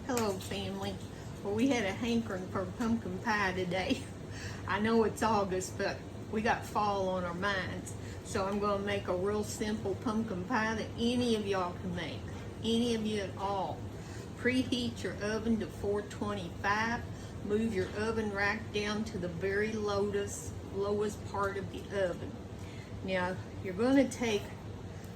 Hello, family. Well, we had a hankering for pumpkin pie today. I know it's August, but we got fall on our minds. So I'm going to make a real simple pumpkin pie that any of y'all can make. Any of you at all. Preheat your oven to 425. Move your oven rack down to the very lowest part of the oven. Now, you're going to take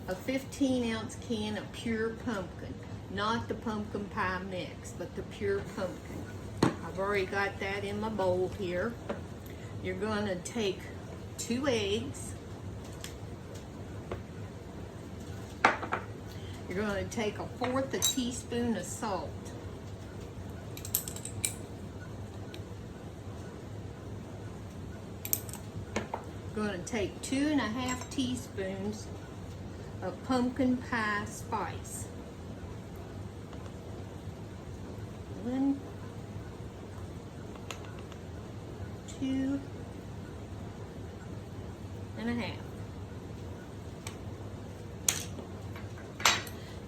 a 15-ounce can of pure pumpkin. Not the pumpkin pie mix, but the pure pumpkin. I've already got that in my bowl here. You're going to take 2 eggs. You're going to take 1/4 teaspoon of salt. You're going to take 2½ teaspoons of pumpkin pie spice. 1, 2 1/2.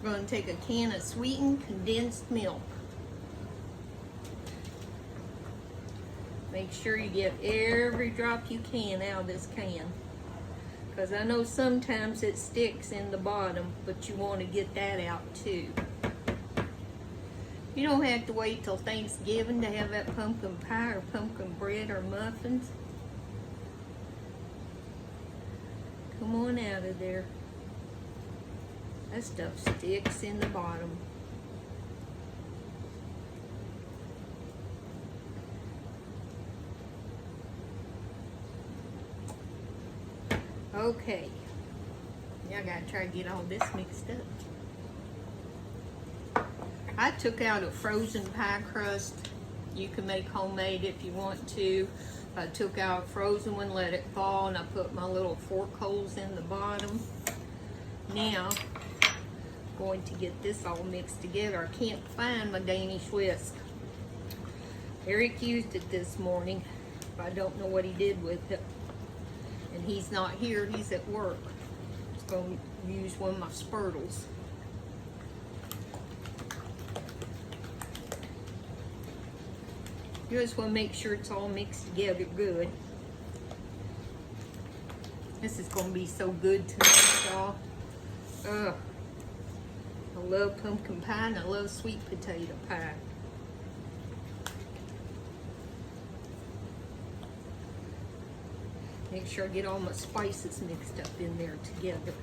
We're going to take a can of sweetened condensed milk. Make sure you get every drop you can out of this can, because I know sometimes it sticks in the bottom, but you want to get that out too. You don't have to wait till Thanksgiving to have that pumpkin pie or pumpkin bread or muffins. Come on out of there. That stuff sticks in the bottom. Okay. Now I gotta try to get all this mixed up. I took out a frozen pie crust. You can make homemade if you want to. I took out a frozen one, let it fall, and I put my little fork holes in the bottom. Now, I'm going to get this all mixed together. I can't find my Danish whisk. Eric used it this morning, but I don't know what he did with it. And he's not here, he's at work. He's going to use one of my spurtles. You just want to make sure it's all mixed together good. This is going to be so good tonight, y'all. I love pumpkin pie and I love sweet potato pie. Make sure I get all my spices mixed up in there together.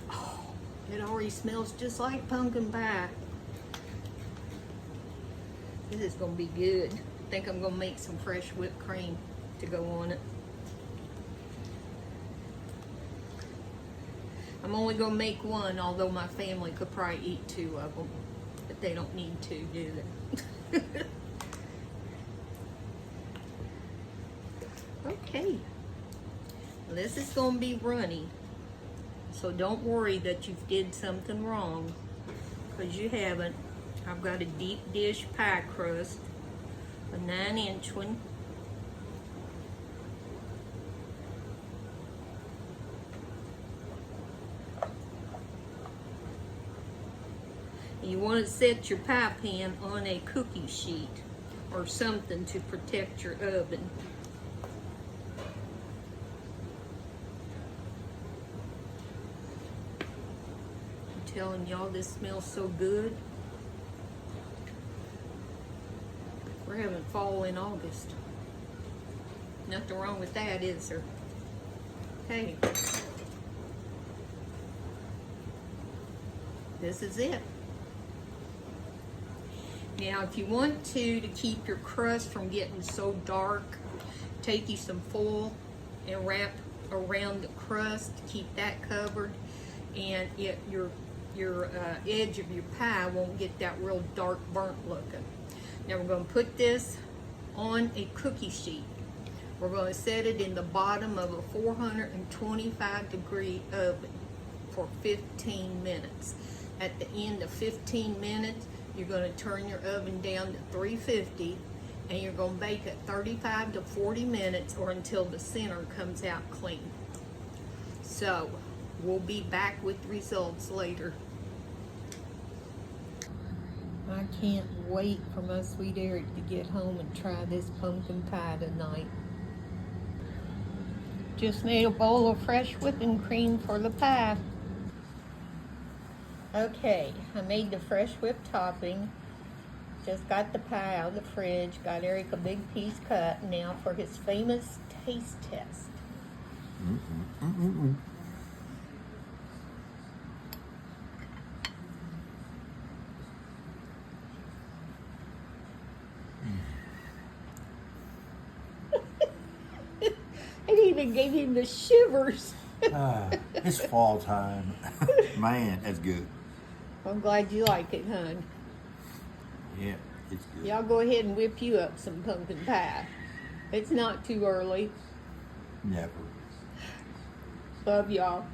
Oh, it already smells just like pumpkin pie. This is going to be good. I think I'm going to make some fresh whipped cream to go on it. I'm only going to make one, although my family could probably eat 2 of them. But they don't need to, do they? Okay. This is going to be runny. So don't worry that you did something wrong, because you haven't. I've got a deep dish pie crust, a 9-inch one. You want to set your pie pan on a cookie sheet or something to protect your oven. I'm telling y'all, this smells so good. We're having fall in August. Nothing wrong with that, is there? Okay. This is it. Now, if you want to keep your crust from getting so dark, take you some foil and wrap around the crust to keep that covered, and your edge of your pie won't get that real dark burnt looking. Now we're going to put this on a cookie sheet. We're going to set it in the bottom of a 425-degree oven for 15 minutes. At the end of 15 minutes, you're going to turn your oven down to 350, and you're going to bake it 35 to 40 minutes or until the center comes out clean. So we'll be back with results later. I can't wait for my sweet Eric to get home and try this pumpkin pie tonight. Just made a bowl of fresh whipping cream for the pie. Okay, I made the fresh whipped topping. Just got the pie out of the fridge. Got Eric a big piece cut. Now for his famous taste test. It even gave him the shivers. It's fall time. Man, that's good. I'm glad you like it, hon. Yeah, it's good. Y'all go ahead and whip you up some pumpkin pie. It's not too early. Never. Love y'all.